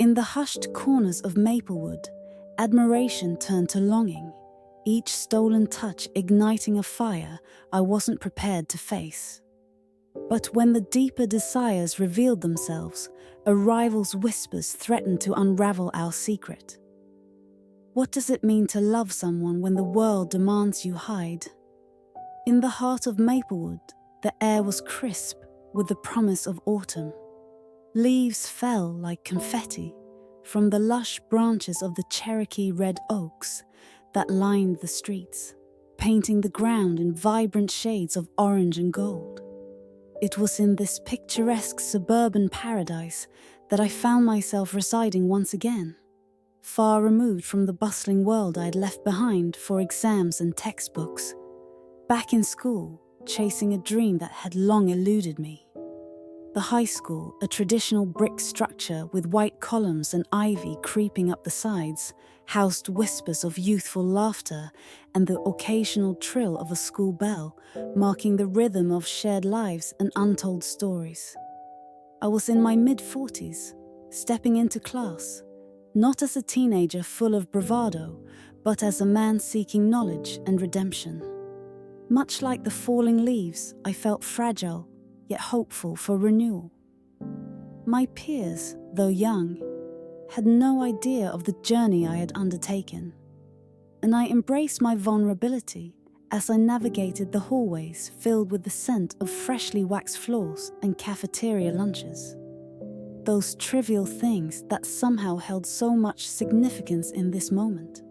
In the hushed corners of Maplewood, admiration turned to longing, each stolen touch igniting a fire I wasn't prepared to face. But when the deeper desires revealed themselves, a rival's whispers threatened to unravel our secret. What does it mean to love someone when the world demands you hide? In the heart of Maplewood, the air was crisp with the promise of autumn. Leaves fell like confetti from the lush branches of the Cherokee red oaks that lined the streets, painting the ground in vibrant shades of orange and gold. It was in this picturesque suburban paradise that I found myself residing once again, far removed from the bustling world I had left behind for exams and textbooks, back in school, chasing a dream that had long eluded me. The high school, a traditional brick structure with white columns and ivy creeping up the sides, housed whispers of youthful laughter and the occasional trill of a school bell, marking the rhythm of shared lives and untold stories. I was in my mid-40s, stepping into class, not as a teenager full of bravado, but as a man seeking knowledge and redemption. Much like the falling leaves, I felt fragile, yet hopeful for renewal. My peers, though young, had no idea of the journey I had undertaken, and I embraced my vulnerability as I navigated the hallways filled with the scent of freshly waxed floors and cafeteria lunches. Those trivial things that somehow held so much significance in this moment.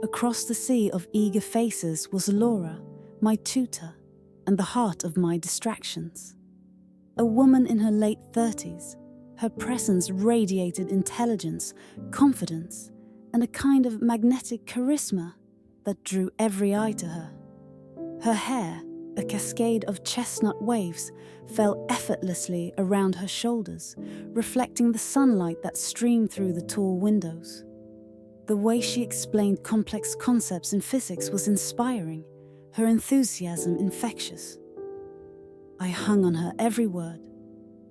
Across the sea of eager faces was Laura, my tutor, and the heart of my distractions. A woman in her late 30s, her presence radiated intelligence, confidence, and a kind of magnetic charisma that drew every eye to her. Her hair, a cascade of chestnut waves, fell effortlessly around her shoulders, reflecting the sunlight that streamed through the tall windows. The way she explained complex concepts in physics was inspiring, her enthusiasm infectious. I hung on her every word,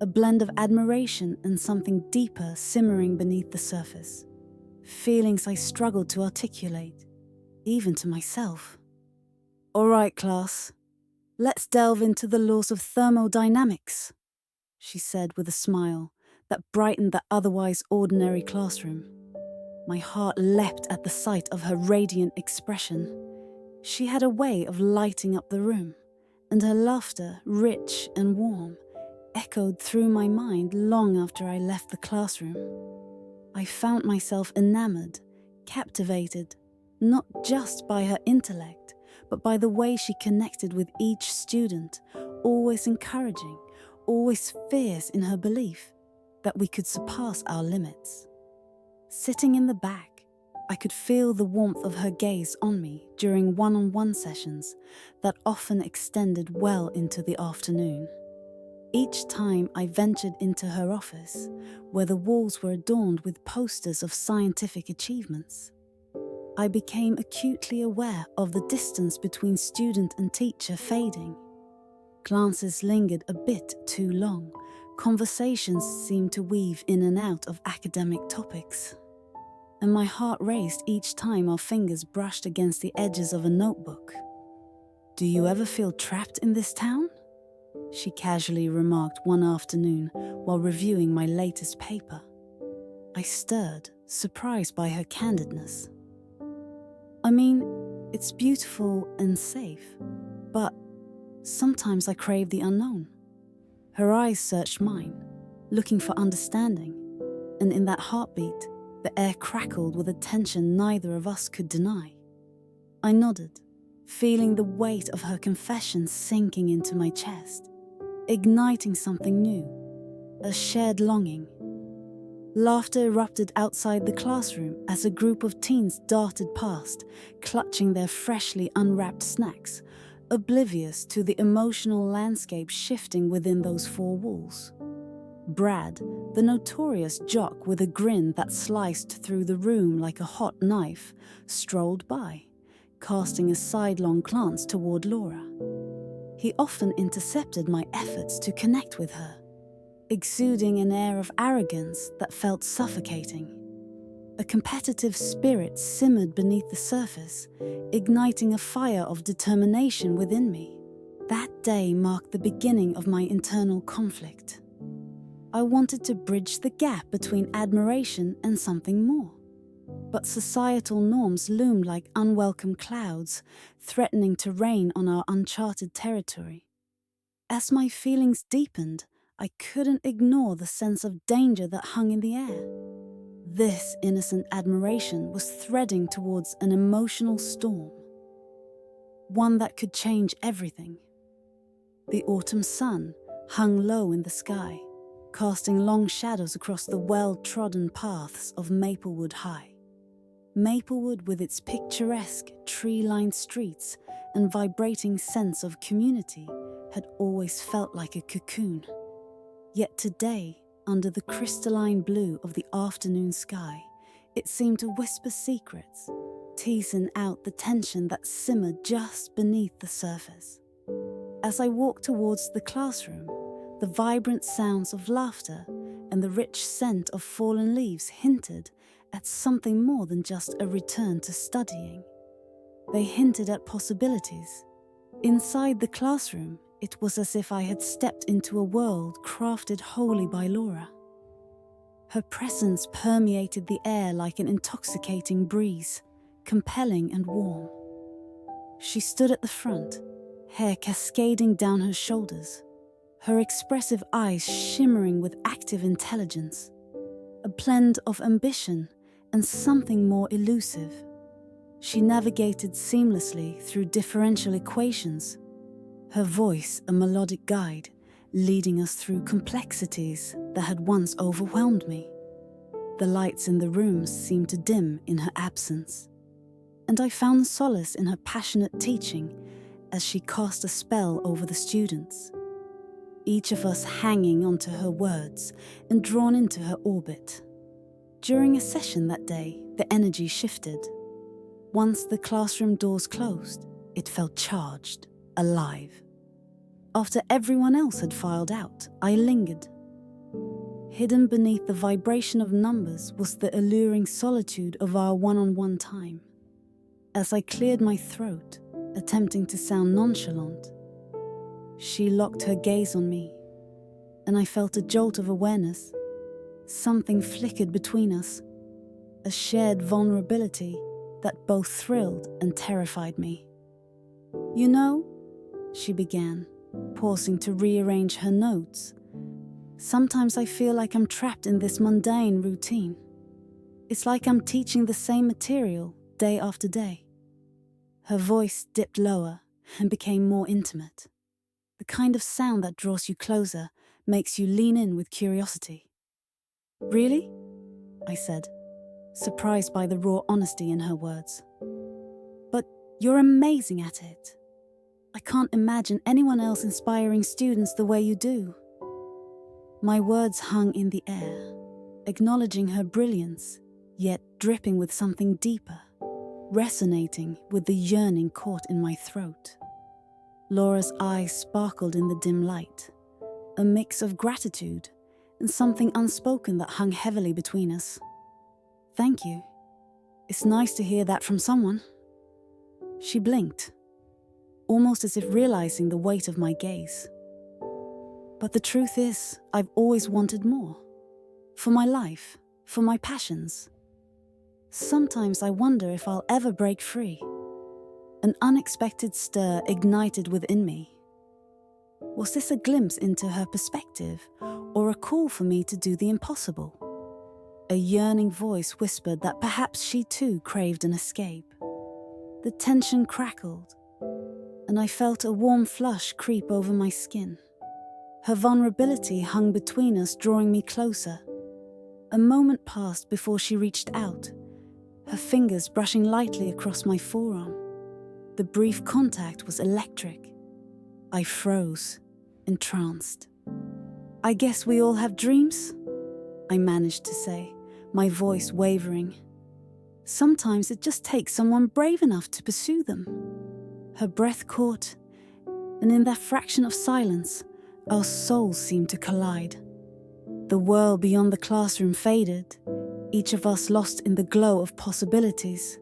a blend of admiration and something deeper simmering beneath the surface. Feelings I struggled to articulate, even to myself. "All right, class, let's delve into the laws of thermodynamics," she said with a smile that brightened the otherwise ordinary classroom. My heart leapt at the sight of her radiant expression. She had a way of lighting up the room, and her laughter, rich and warm, echoed through my mind long after I left the classroom. I found myself enamored, captivated, not just by her intellect, but by the way she connected with each student, always encouraging, always fierce in her belief that we could surpass our limits. Sitting in the back, I could feel the warmth of her gaze on me during one-on-one sessions that often extended well into the afternoon. Each time I ventured into her office, where the walls were adorned with posters of scientific achievements, I became acutely aware of the distance between student and teacher fading. Glances lingered a bit too long. Conversations seemed to weave in and out of academic topics, and my heart raced each time our fingers brushed against the edges of a notebook. "Do you ever feel trapped in this town?" she casually remarked one afternoon while reviewing my latest paper. I stirred, surprised by her candidness. "I mean, it's beautiful and safe, but sometimes I crave the unknown." Her eyes searched mine, looking for understanding, and in that heartbeat, the air crackled with a tension neither of us could deny. I nodded, feeling the weight of her confession sinking into my chest, igniting something new, a shared longing. Laughter erupted outside the classroom as a group of teens darted past, clutching their freshly unwrapped snacks, oblivious to the emotional landscape shifting within those four walls. Brad, the notorious jock with a grin that sliced through the room like a hot knife, strolled by, casting a sidelong glance toward Laura. He often intercepted my efforts to connect with her, exuding an air of arrogance that felt suffocating. A competitive spirit simmered beneath the surface, igniting a fire of determination within me. That day marked the beginning of my internal conflict. I wanted to bridge the gap between admiration and something more. But societal norms loomed like unwelcome clouds, threatening to rain on our uncharted territory. As my feelings deepened, I couldn't ignore the sense of danger that hung in the air. This innocent admiration was threading towards an emotional storm, one that could change everything. The autumn sun hung low in the sky, casting long shadows across the well-trodden paths of Maplewood High. Maplewood, with its picturesque, tree-lined streets and vibrating sense of community, had always felt like a cocoon. Yet today, under the crystalline blue of the afternoon sky, it seemed to whisper secrets, teasing out the tension that simmered just beneath the surface. As I walked towards the classroom, the vibrant sounds of laughter and the rich scent of fallen leaves hinted at something more than just a return to studying. They hinted at possibilities. Inside the classroom, it was as if I had stepped into a world crafted wholly by Laura. Her presence permeated the air like an intoxicating breeze, compelling and warm. She stood at the front, hair cascading down her shoulders, her expressive eyes shimmering with active intelligence, a blend of ambition and something more elusive. She navigated seamlessly through differential equations, her voice a melodic guide, leading us through complexities that had once overwhelmed me. The lights in the rooms seemed to dim in her absence, and I found solace in her passionate teaching as she cast a spell over the students, each of us hanging onto her words and drawn into her orbit. During a session that day, the energy shifted. Once the classroom doors closed, it felt charged, alive. After everyone else had filed out, I lingered. Hidden beneath the vibration of numbers was the alluring solitude of our one-on-one time. As I cleared my throat, attempting to sound nonchalant, she locked her gaze on me, and I felt a jolt of awareness. Something flickered between us, a shared vulnerability that both thrilled and terrified me. "You know," she began, pausing to rearrange her notes, "sometimes I feel like I'm trapped in this mundane routine. It's like I'm teaching the same material day after day." Her voice dipped lower and became more intimate, the kind of sound that draws you closer, makes you lean in with curiosity. "Really?" I said, surprised by the raw honesty in her words. "But you're amazing at it. I can't imagine anyone else inspiring students the way you do." My words hung in the air, acknowledging her brilliance, yet dripping with something deeper, resonating with the yearning caught in my throat. Laura's eyes sparkled in the dim light, a mix of gratitude and something unspoken that hung heavily between us. "Thank you. It's nice to hear that from someone." She blinked, almost as if realizing the weight of my gaze. "But the truth is, I've always wanted more. For my life, for my passions. Sometimes I wonder if I'll ever break free." An unexpected stir ignited within me. Was this a glimpse into her perspective, or a call for me to do the impossible? A yearning voice whispered that perhaps she too craved an escape. The tension crackled, and I felt a warm flush creep over my skin. Her vulnerability hung between us, drawing me closer. A moment passed before she reached out, her fingers brushing lightly across my forearm. The brief contact was electric. I froze, entranced. "I guess we all have dreams," I managed to say, my voice wavering. "Sometimes it just takes someone brave enough to pursue them." Her breath caught, and in that fraction of silence, our souls seemed to collide. The world beyond the classroom faded, each of us lost in the glow of possibilities,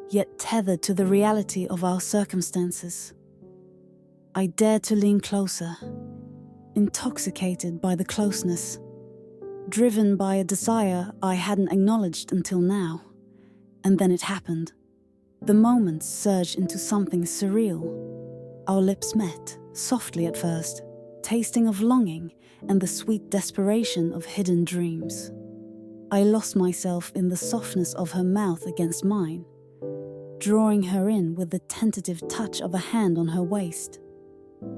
yet tethered to the reality of our circumstances. I dared to lean closer, intoxicated by the closeness, driven by a desire I hadn't acknowledged until now. And then it happened. The moment surged into something surreal. Our lips met, softly at first, tasting of longing and the sweet desperation of hidden dreams. I lost myself in the softness of her mouth against mine, drawing her in with the tentative touch of a hand on her waist,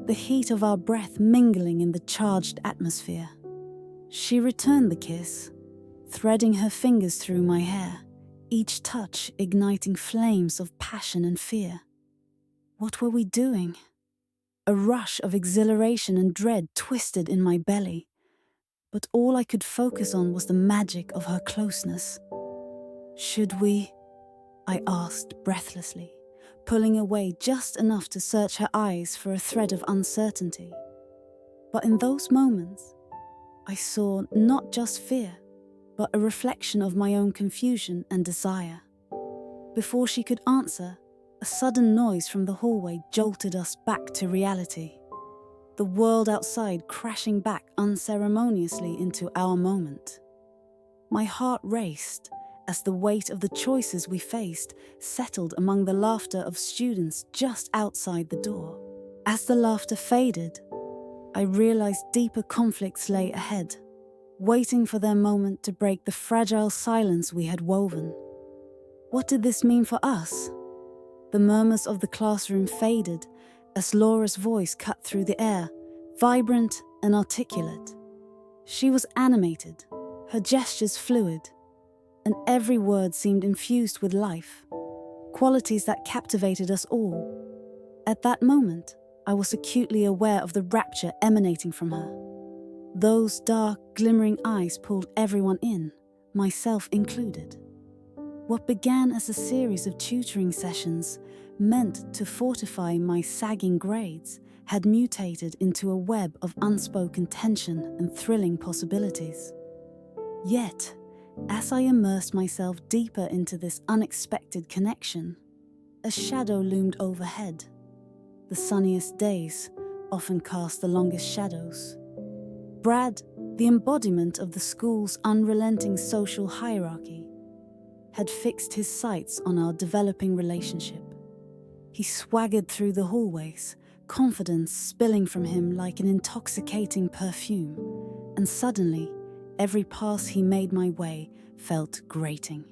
the heat of our breath mingling in the charged atmosphere. She returned the kiss, threading her fingers through my hair, each touch igniting flames of passion and fear. What were we doing? A rush of exhilaration and dread twisted in my belly, but all I could focus on was the magic of her closeness. Should we? I asked breathlessly, pulling away just enough to search her eyes for a thread of uncertainty. But in those moments, I saw not just fear, but a reflection of my own confusion and desire. Before she could answer, a sudden noise from the hallway jolted us back to reality. The world outside crashing back unceremoniously into our moment. My heart raced as the weight of the choices we faced settled among the laughter of students just outside the door. As the laughter faded, I realized deeper conflicts lay ahead, waiting for their moment to break the fragile silence we had woven. What did this mean for us? The murmurs of the classroom faded as Laura's voice cut through the air, vibrant and articulate. She was animated, her gestures fluid, and every word seemed infused with life, qualities that captivated us all. At that moment, I was acutely aware of the rapture emanating from her. Those dark, glimmering eyes pulled everyone in, myself included. What began as a series of tutoring sessions meant to fortify my sagging grades had mutated into a web of unspoken tension and thrilling possibilities. Yet, as I immersed myself deeper into this unexpected connection, a shadow loomed overhead. The sunniest days often cast the longest shadows. Brad, the embodiment of the school's unrelenting social hierarchy, had fixed his sights on our developing relationship. He swaggered through the hallways, confidence spilling from him like an intoxicating perfume, and suddenly, every pass he made my way felt grating.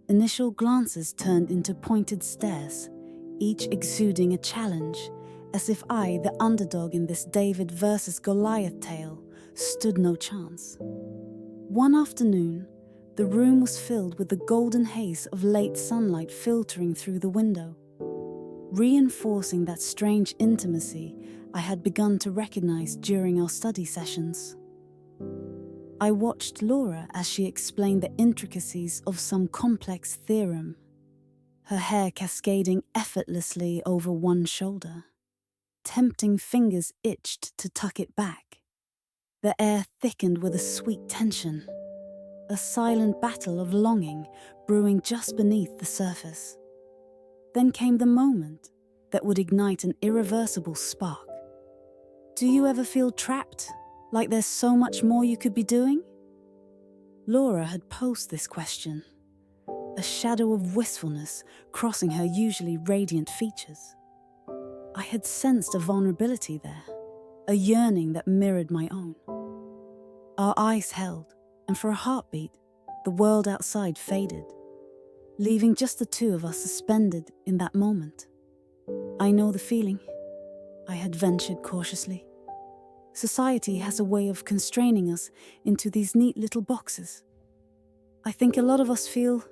Initial glances turned into pointed stares, each exuding a challenge, as if I, the underdog in this David versus Goliath tale, stood no chance. One afternoon, the room was filled with the golden haze of late sunlight filtering through the window, reinforcing that strange intimacy I had begun to recognize during our study sessions. I watched Laura as she explained the intricacies of some complex theorem, her hair cascading effortlessly over one shoulder. Tempting fingers itched to tuck it back. The air thickened with a sweet tension, a silent battle of longing brewing just beneath the surface. Then came the moment that would ignite an irreversible spark. Do you ever feel trapped, like there's so much more you could be doing? Laura had posed this question, a shadow of wistfulness crossing her usually radiant features. I had sensed a vulnerability there, a yearning that mirrored my own. Our eyes held, and for a heartbeat, the world outside faded, leaving just the two of us suspended in that moment. I know the feeling, I had ventured cautiously. Society has a way of constraining us into these neat little boxes. I think a lot of us feel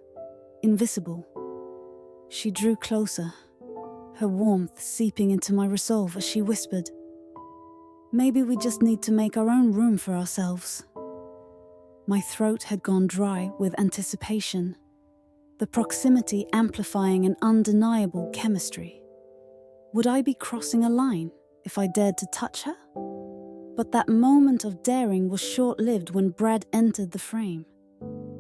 invisible. She drew closer, her warmth seeping into my resolve as she whispered, "Maybe we just need to make our own room for ourselves." My throat had gone dry with anticipation, the proximity amplifying an undeniable chemistry. Would I be crossing a line if I dared to touch her? But that moment of daring was short-lived when Brad entered the frame.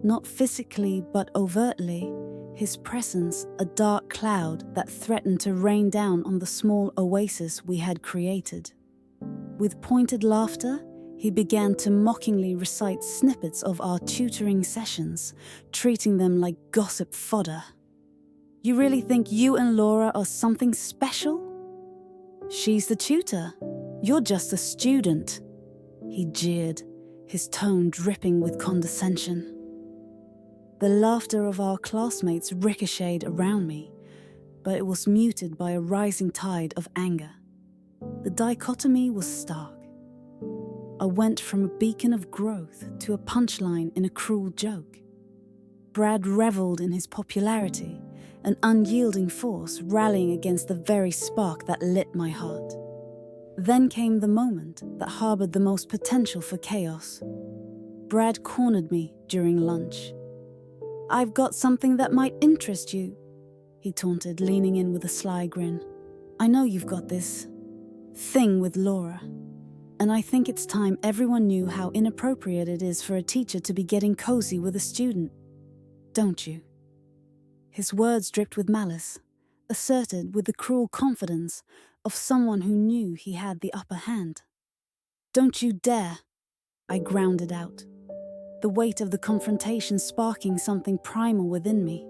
Not physically, but overtly, his presence a dark cloud that threatened to rain down on the small oasis we had created. With pointed laughter, he began to mockingly recite snippets of our tutoring sessions, treating them like gossip fodder. "You really think you and Laura are something special? She's the tutor. You're just a student," he jeered, his tone dripping with condescension. The laughter of our classmates ricocheted around me, but it was muted by a rising tide of anger. The dichotomy was stark. I went from a beacon of growth to a punchline in a cruel joke. Brad reveled in his popularity, an unyielding force rallying against the very spark that lit my heart. Then came the moment that harbored the most potential for chaos. Brad cornered me during lunch. "I've got something that might interest you," he taunted, leaning in with a sly grin. "I know you've got this thing with Laura, and I think it's time everyone knew how inappropriate it is for a teacher to be getting cozy with a student. Don't you?" His words dripped with malice, asserted with the cruel confidence of someone who knew he had the upper hand. "Don't you dare," I grounded out, the weight of the confrontation sparking something primal within me.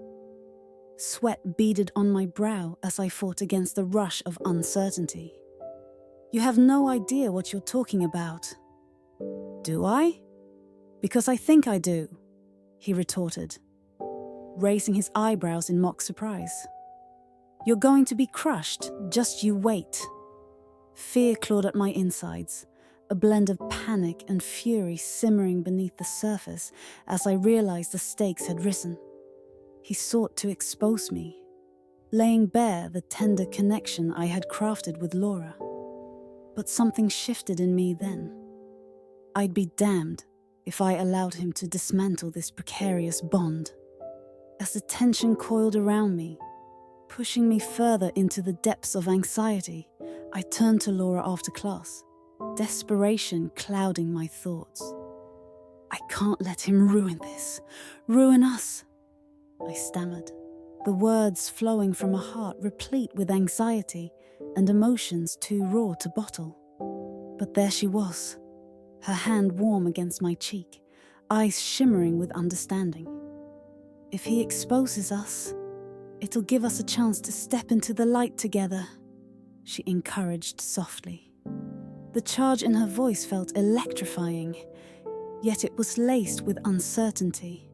Sweat beaded on my brow as I fought against the rush of uncertainty. "You have no idea what you're talking about." "Do I? Because I think I do," he retorted, raising his eyebrows in mock surprise. "You're going to be crushed, just you wait." Fear clawed at my insides, a blend of panic and fury simmering beneath the surface as I realized the stakes had risen. He sought to expose me, laying bare the tender connection I had crafted with Laura. But something shifted in me then. I'd be damned if I allowed him to dismantle this precarious bond. As the tension coiled around me, pushing me further into the depths of anxiety, I turned to Laura after class, desperation clouding my thoughts. "I can't let him ruin this, ruin us," I stammered, the words flowing from a heart replete with anxiety and emotions too raw to bottle. But there she was, her hand warm against my cheek, eyes shimmering with understanding. "If he exposes us, it'll give us a chance to step into the light together," she encouraged softly. The charge in her voice felt electrifying, yet it was laced with uncertainty.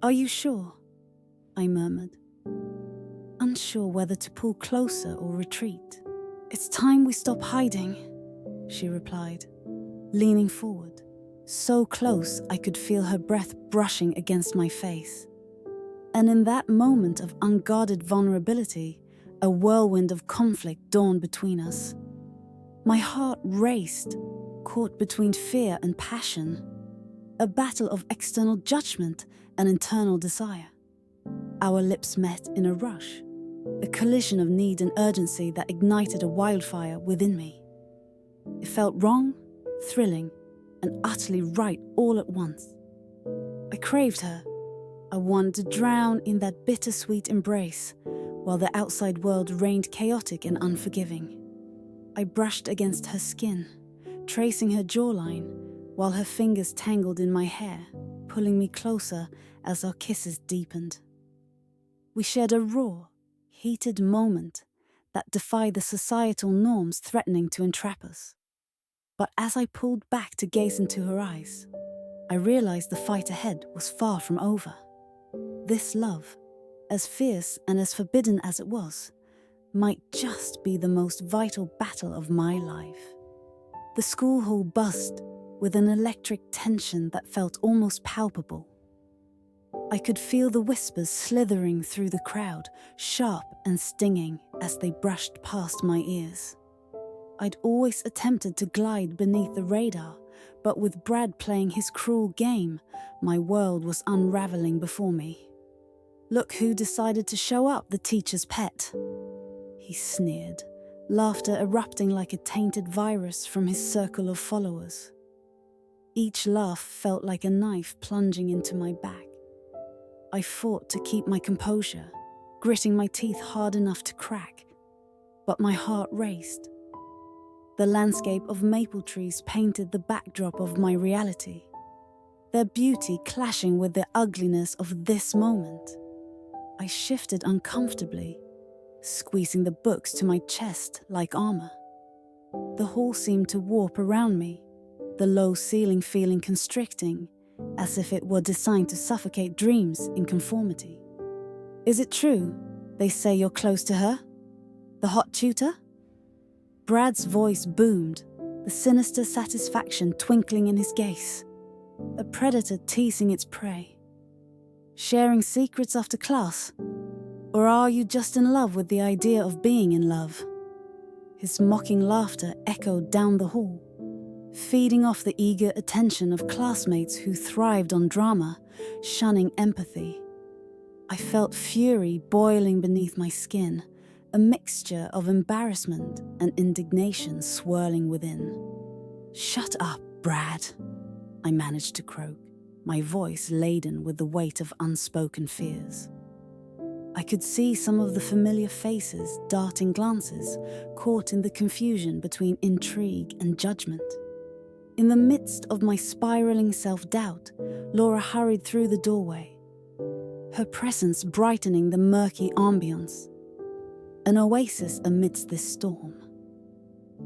"Are you sure?" I murmured, unsure whether to pull closer or retreat. "It's time we stop hiding," she replied, leaning forward, so close I could feel her breath brushing against my face. And in that moment of unguarded vulnerability, a whirlwind of conflict dawned between us. My heart raced, caught between fear and passion, a battle of external judgment and internal desire. Our lips met in a rush, a collision of need and urgency that ignited a wildfire within me. It felt wrong, thrilling, and utterly right all at once. I craved her. I wanted to drown in that bittersweet embrace, while the outside world reigned chaotic and unforgiving. I brushed against her skin, tracing her jawline, while her fingers tangled in my hair, pulling me closer as our kisses deepened. We shared a raw, heated moment that defied the societal norms threatening to entrap us. But as I pulled back to gaze into her eyes, I realized the fight ahead was far from over. This love, as fierce and as forbidden as it was, might just be the most vital battle of my life. The school hall buzzed with an electric tension that felt almost palpable. I could feel the whispers slithering through the crowd, sharp and stinging as they brushed past my ears. I'd always attempted to glide beneath the radar, but with Brad playing his cruel game, my world was unraveling before me. "Look who decided to show up, the teacher's pet," he sneered, laughter erupting like a tainted virus from his circle of followers. Each laugh felt like a knife plunging into my back. I fought to keep my composure, gritting my teeth hard enough to crack, but my heart raced. The landscape of maple trees painted the backdrop of my reality, their beauty clashing with the ugliness of this moment. I shifted uncomfortably, squeezing the books to my chest like armor. The hall seemed to warp around me, the low ceiling feeling constricting, as if it were designed to suffocate dreams in conformity. Is it true, they say you're close to her? The hot tutor? Brad's voice boomed, the sinister satisfaction twinkling in his gaze. A predator teasing its prey. Sharing secrets after class? Or are you just in love with the idea of being in love? His mocking laughter echoed down the hall, feeding off the eager attention of classmates who thrived on drama, shunning empathy. I felt fury boiling beneath my skin, a mixture of embarrassment and indignation swirling within. Shut up, Brad, I managed to croak, my voice laden with the weight of unspoken fears. I could see some of the familiar faces, darting glances, caught in the confusion between intrigue and judgment. In the midst of my spiraling self-doubt, Laura hurried through the doorway, her presence brightening the murky ambience. An oasis amidst this storm.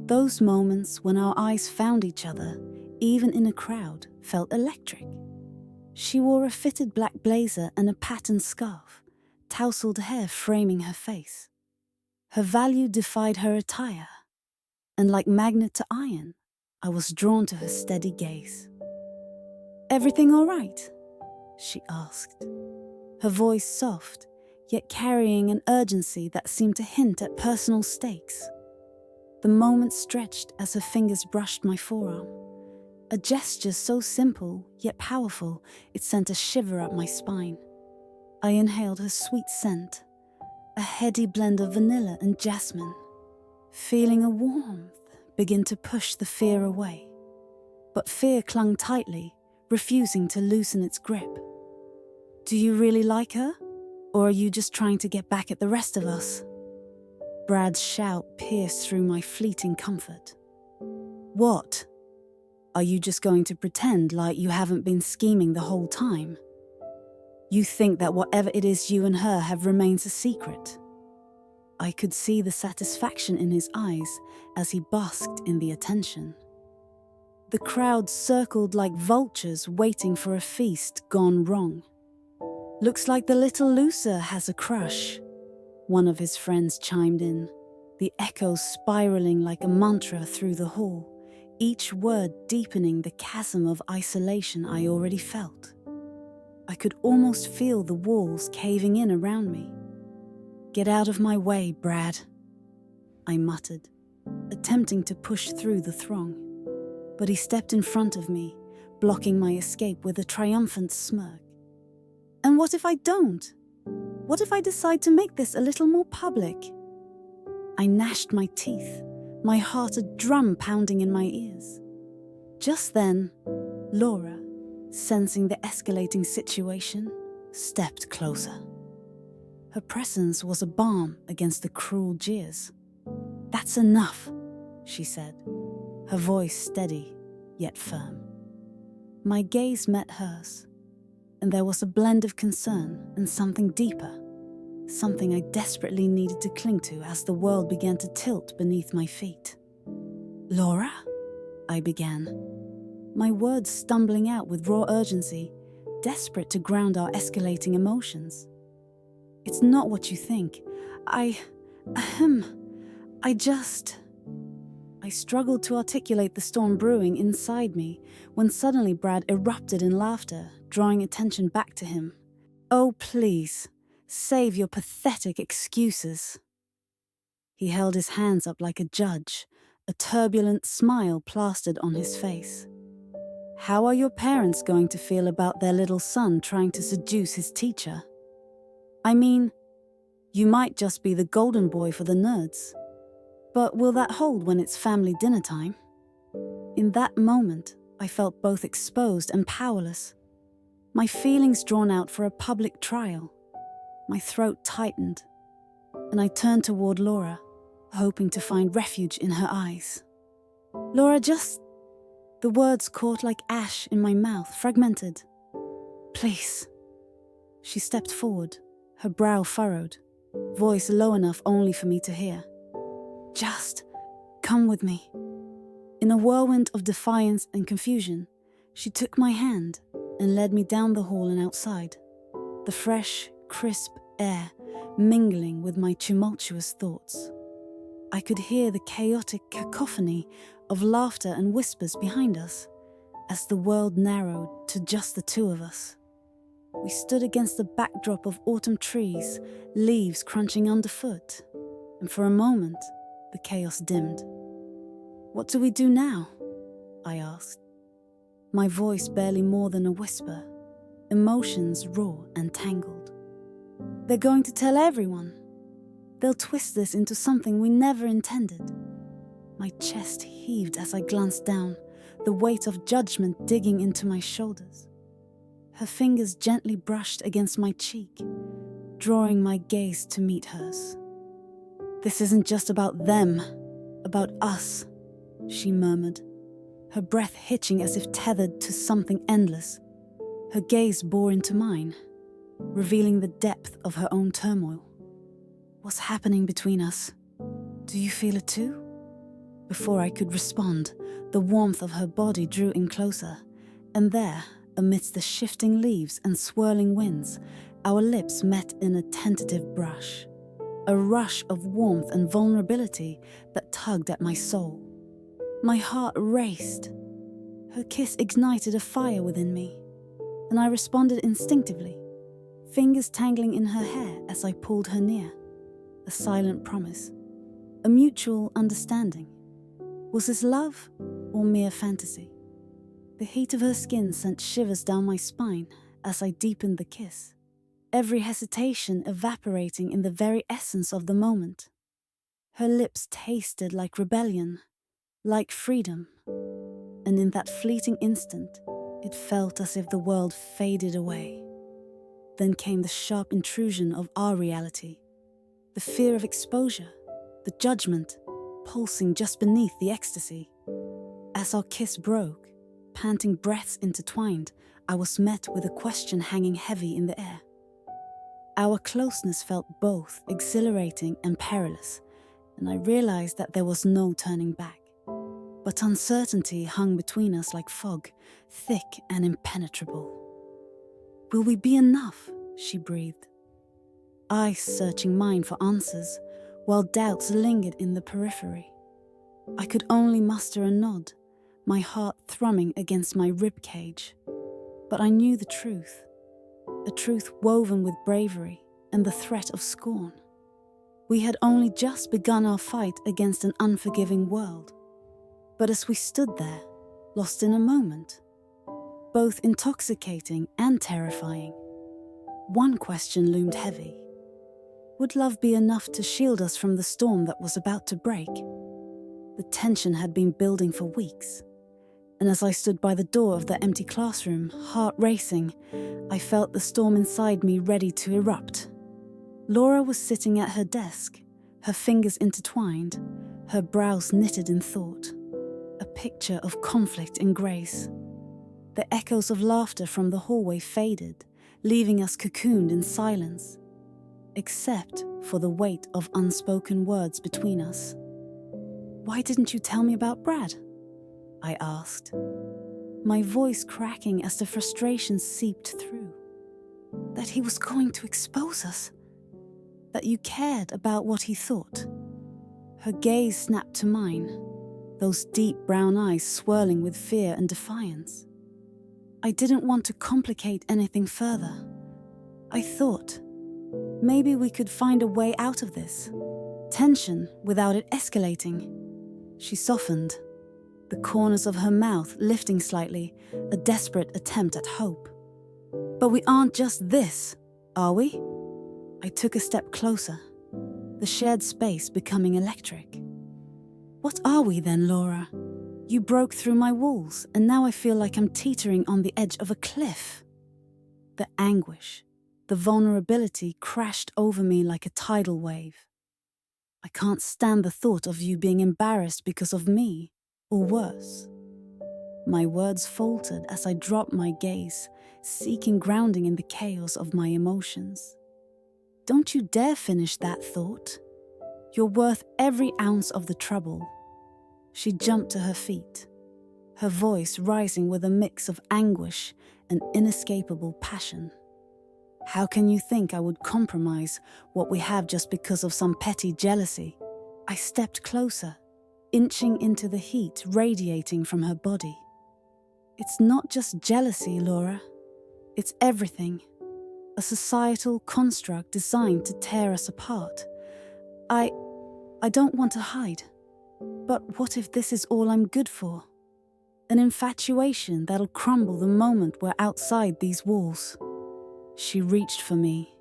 Those moments when our eyes found each other, even in a crowd, felt electric. She wore a fitted black blazer and a patterned scarf, tousled hair framing her face. Her value defied her attire, and like magnet to iron, I was drawn to her steady gaze. "Everything all right?" she asked, her voice soft, yet carrying an urgency that seemed to hint at personal stakes. The moment stretched as her fingers brushed my forearm, a gesture so simple yet powerful it sent a shiver up my spine. I inhaled her sweet scent, a heady blend of vanilla and jasmine, feeling a warmth begin to push the fear away. But fear clung tightly, refusing to loosen its grip. "Do you really like her? Or are you just trying to get back at the rest of us?" Brad's shout pierced through my fleeting comfort. "What? Are you just going to pretend like you haven't been scheming the whole time? You think that whatever it is you and her have remains a secret?" I could see the satisfaction in his eyes as he basked in the attention. The crowd circled like vultures waiting for a feast gone wrong. "Looks like the little loser has a crush," one of his friends chimed in, the echoes spiraling like a mantra through the hall, each word deepening the chasm of isolation I already felt. I could almost feel the walls caving in around me. "Get out of my way, Brad," I muttered, attempting to push through the throng. But he stepped in front of me, blocking my escape with a triumphant smirk. "And what if I don't? What if I decide to make this a little more public?" I gnashed my teeth, my heart a drum pounding in my ears. Just then, Laura, sensing the escalating situation, stepped closer. Her presence was a balm against the cruel jeers. "That's enough," she said, her voice steady yet firm. My gaze met hers, and there was a blend of concern and something deeper, something I desperately needed to cling to as the world began to tilt beneath my feet. "Laura?" I began, my words stumbling out with raw urgency, desperate to ground our escalating emotions. "It's not what you think. I struggled to articulate the storm brewing inside me when suddenly Brad erupted in laughter, drawing attention back to him. "Oh, please, save your pathetic excuses." He held his hands up like a judge, a turbulent smile plastered on his face. "How are your parents going to feel about their little son trying to seduce his teacher? I mean, you might just be the golden boy for the nerds. But will that hold when it's family dinner time? In that moment, I felt both exposed and powerless. My feelings drawn out for a public trial. My throat tightened, and I turned toward Laura, hoping to find refuge in her eyes. Laura, just... The words caught like ash in my mouth, fragmented. Please. She stepped forward, her brow furrowed, voice low enough only for me to hear. Just come with me. In a whirlwind of defiance and confusion, she took my hand and led me down the hall and outside, the fresh, crisp air mingling with my tumultuous thoughts. I could hear the chaotic cacophony of laughter and whispers behind us as the world narrowed to just the two of us. We stood against the backdrop of autumn trees, leaves crunching underfoot, and for a moment, the chaos dimmed. What do we do now? I asked. My voice barely more than a whisper, emotions raw and tangled. They're going to tell everyone. They'll twist this into something we never intended. My chest heaved as I glanced down, the weight of judgment digging into my shoulders. Her fingers gently brushed against my cheek, drawing my gaze to meet hers. This isn't just about them, about us, she murmured, her breath hitching as if tethered to something endless. Her gaze bore into mine, revealing the depth of her own turmoil. What's happening between us? Do you feel it too? Before I could respond, the warmth of her body drew in closer, and there, amidst the shifting leaves and swirling winds, our lips met in a tentative brush, a rush of warmth and vulnerability that tugged at my soul. My heart raced. Her kiss ignited a fire within me, and I responded instinctively, fingers tangling in her hair as I pulled her near. A silent promise, a mutual understanding. Was this love or mere fantasy? The heat of her skin sent shivers down my spine as I deepened the kiss, every hesitation evaporating in the very essence of the moment. Her lips tasted like rebellion, like freedom, and in that fleeting instant, it felt as if the world faded away. Then came the sharp intrusion of our reality, the fear of exposure, the judgment, pulsing just beneath the ecstasy. As our kiss broke, panting breaths intertwined, I was met with a question hanging heavy in the air. Our closeness felt both exhilarating and perilous, and I realized that there was no turning back. But uncertainty hung between us like fog, thick and impenetrable. Will we be enough? She breathed, eyes searching mine for answers, while doubts lingered in the periphery. I could only muster a nod, my heart thrumming against my ribcage. But I knew the truth, a truth woven with bravery and the threat of scorn. We had only just begun our fight against an unforgiving world. But as we stood there, lost in a moment, both intoxicating and terrifying, one question loomed heavy. Would love be enough to shield us from the storm that was about to break? The tension had been building for weeks, and as I stood by the door of the empty classroom, heart racing, I felt the storm inside me ready to erupt. Laura was sitting at her desk, her fingers intertwined, her brows knitted in thought, a picture of conflict and grace. The echoes of laughter from the hallway faded, leaving us cocooned in silence, except for the weight of unspoken words between us. Why didn't you tell me about Brad? I asked, my voice cracking as the frustration seeped through. That he was going to expose us. That you cared about what he thought. Her gaze snapped to mine, those deep brown eyes swirling with fear and defiance. I didn't want to complicate anything further. I thought, maybe we could find a way out of this. Tension without it escalating. She softened, the corners of her mouth lifting slightly, a desperate attempt at hope. But we aren't just this, are we? I took a step closer, the shared space becoming electric. What are we then, Laura? You broke through my walls, and now I feel like I'm teetering on the edge of a cliff. The anguish, the vulnerability crashed over me like a tidal wave. I can't stand the thought of you being embarrassed because of me, or worse. My words faltered as I dropped my gaze, seeking grounding in the chaos of my emotions. Don't you dare finish that thought. You're worth every ounce of the trouble. She jumped to her feet, her voice rising with a mix of anguish and inescapable passion. How can you think I would compromise what we have just because of some petty jealousy? I stepped closer, inching into the heat radiating from her body. It's not just jealousy, Laura. It's everything. A societal construct designed to tear us apart. I don't want to hide. But what if this is all I'm good for? An infatuation that'll crumble the moment we're outside these walls. She reached for me,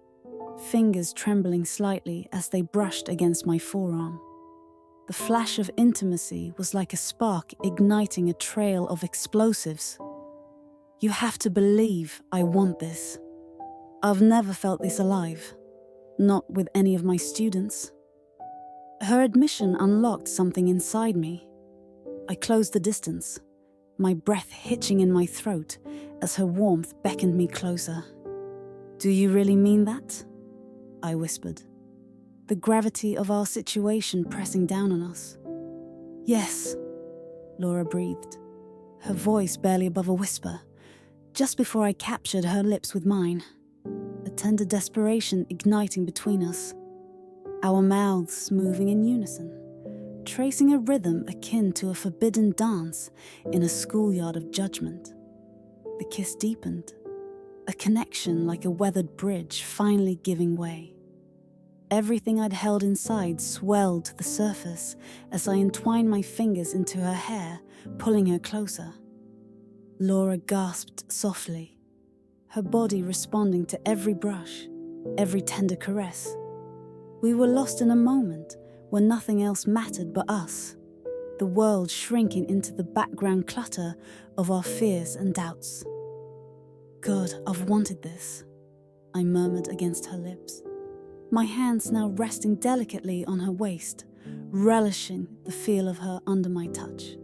fingers trembling slightly as they brushed against my forearm. The flash of intimacy was like a spark igniting a trail of explosives. You have to believe I want this. I've never felt this alive, not with any of my students. Her admission unlocked something inside me. I closed the distance, my breath hitching in my throat as her warmth beckoned me closer. Do you really mean that? I whispered, the gravity of our situation pressing down on us. Yes, Laura breathed, her voice barely above a whisper, just before I captured her lips with mine, a tender desperation igniting between us, our mouths moving in unison, tracing a rhythm akin to a forbidden dance in a schoolyard of judgment. The kiss deepened, a connection like a weathered bridge finally giving way. Everything I'd held inside swelled to the surface as I entwined my fingers into her hair, pulling her closer. Laura gasped softly, her body responding to every brush, every tender caress. We were lost in a moment when nothing else mattered but us, the world shrinking into the background clutter of our fears and doubts. God, I've wanted this, I murmured against her lips, my hands now resting delicately on her waist, relishing the feel of her under my touch.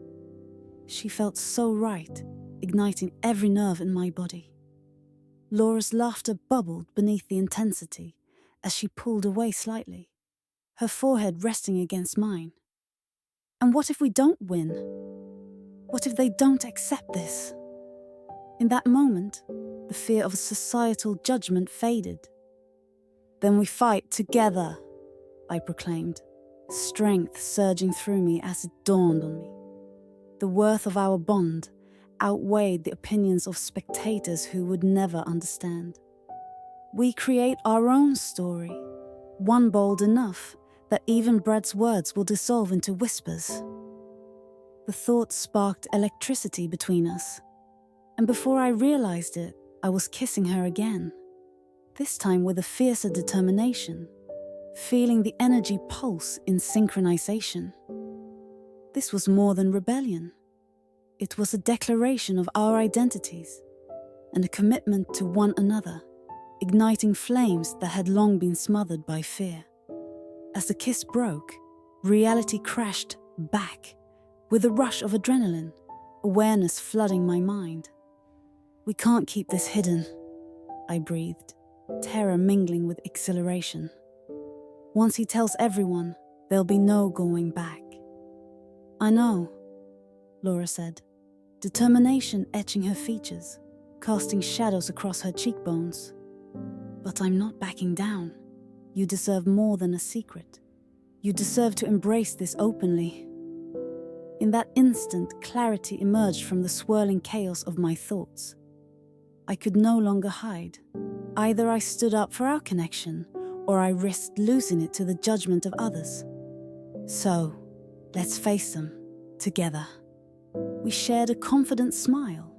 She felt so right, igniting every nerve in my body. Laura's laughter bubbled beneath the intensity as she pulled away slightly, her forehead resting against mine. And what if we don't win? What if they don't accept this? In that moment, the fear of societal judgment faded. Then we fight together, I proclaimed, strength surging through me as it dawned on me. The worth of our bond outweighed the opinions of spectators who would never understand. We create our own story, one bold enough that even Brad's words will dissolve into whispers. The thought sparked electricity between us, and before I realized it, I was kissing her again, this time with a fiercer determination, feeling the energy pulse in synchronization. This was more than rebellion. It was a declaration of our identities and a commitment to one another, igniting flames that had long been smothered by fear. As the kiss broke, reality crashed back with a rush of adrenaline, awareness flooding my mind. We can't keep this hidden, I breathed, terror mingling with exhilaration. Once he tells everyone, there'll be no going back. I know, Laura said, determination etching her features, casting shadows across her cheekbones. But I'm not backing down. You deserve more than a secret. You deserve to embrace this openly. In that instant, clarity emerged from the swirling chaos of my thoughts. I could no longer hide. Either I stood up for our connection, or I risked losing it to the judgment of others. So, let's face them, together. We shared a confident smile,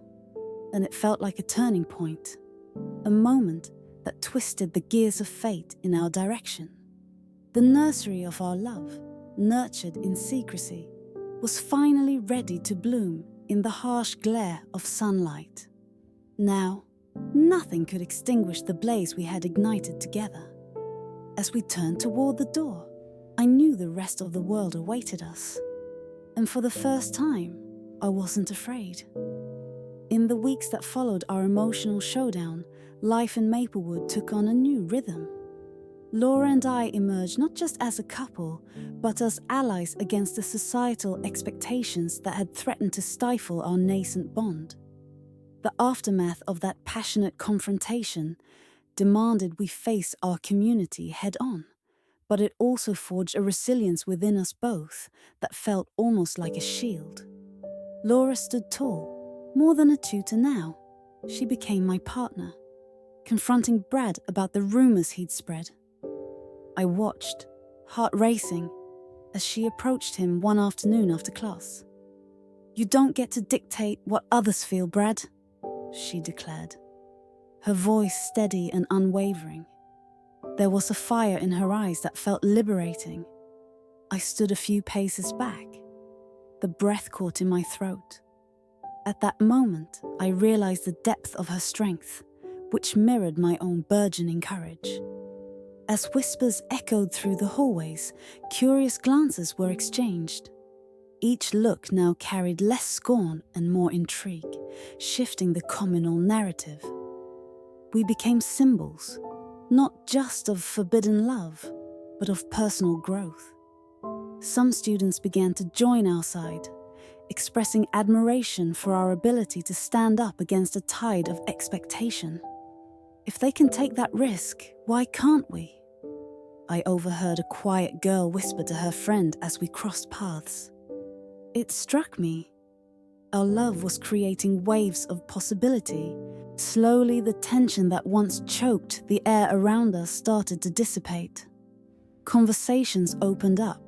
and it felt like a turning point, a moment that twisted the gears of fate in our direction. The nursery of our love, nurtured in secrecy, was finally ready to bloom in the harsh glare of sunlight. Now, nothing could extinguish the blaze we had ignited together. As we turned toward the door, I knew the rest of the world awaited us. And for the first time, I wasn't afraid. In the weeks that followed our emotional showdown, life in Maplewood took on a new rhythm. Laura and I emerged not just as a couple, but as allies against the societal expectations that had threatened to stifle our nascent bond. The aftermath of that passionate confrontation demanded we face our community head-on, but it also forged a resilience within us both that felt almost like a shield. Laura stood tall, more than a tutor now. She became my partner, confronting Brad about the rumors he'd spread. I watched, heart racing, as she approached him one afternoon after class. "You don't get to dictate what others feel, Brad," she declared, her voice steady and unwavering. There was a fire in her eyes that felt liberating. I stood a few paces back, the breath caught in my throat. At that moment, I realized the depth of her strength, which mirrored my own burgeoning courage. As whispers echoed through the hallways, curious glances were exchanged. Each look now carried less scorn and more intrigue, shifting the communal narrative. We became symbols, not just of forbidden love, but of personal growth. Some students began to join our side, expressing admiration for our ability to stand up against a tide of expectation. "If they can take that risk, why can't we?" I overheard a quiet girl whisper to her friend as we crossed paths. It struck me. Our love was creating waves of possibility. Slowly, the tension that once choked the air around us started to dissipate. Conversations opened up.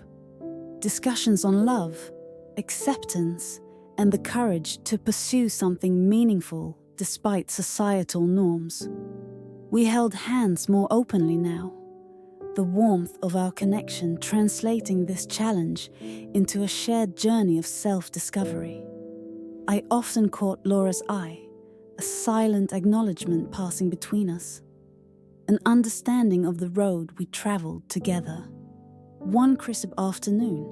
Discussions on love, acceptance, and the courage to pursue something meaningful despite societal norms. We held hands more openly now, the warmth of our connection translating this challenge into a shared journey of self-discovery. I often caught Laura's eye, a silent acknowledgement passing between us, an understanding of the road we traveled together. One crisp afternoon,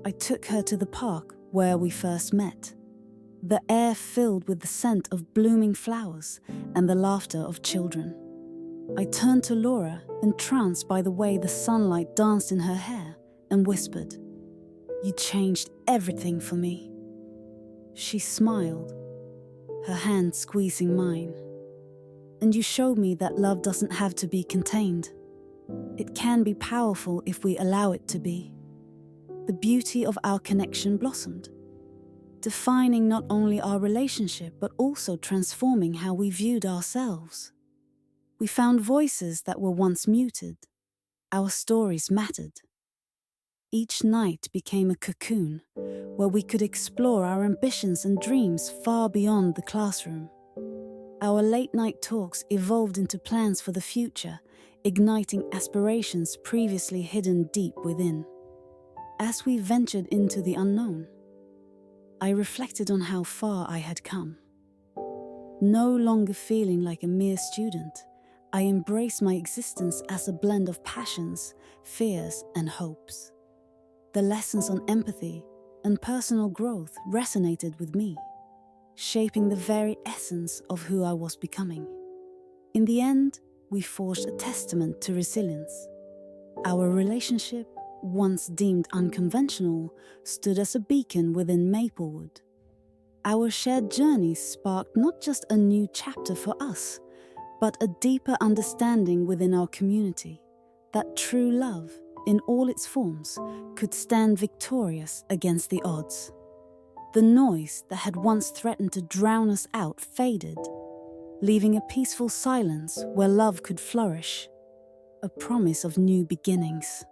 I took her to the park where we first met. The air filled with the scent of blooming flowers and the laughter of children. I turned to Laura, entranced by the way the sunlight danced in her hair, and whispered, "You changed everything for me." She smiled, her hand squeezing mine. "And you showed me that love doesn't have to be contained. It can be powerful if we allow it to be." The beauty of our connection blossomed, defining not only our relationship but also transforming how we viewed ourselves. We found voices that were once muted. Our stories mattered. Each night became a cocoon where we could explore our ambitions and dreams far beyond the classroom. Our late-night talks evolved into plans for the future, igniting aspirations previously hidden deep within. As we ventured into the unknown, I reflected on how far I had come. No longer feeling like a mere student, I embraced my existence as a blend of passions, fears, and hopes. The lessons on empathy and personal growth resonated with me, shaping the very essence of who I was becoming. In the end, we forged a testament to resilience. Our relationship, once deemed unconventional, stood as a beacon within Maplewood. Our shared journeys sparked not just a new chapter for us, but a deeper understanding within our community that true love, in all its forms, could stand victorious against the odds. The noise that had once threatened to drown us out faded, leaving a peaceful silence where love could flourish, a promise of new beginnings.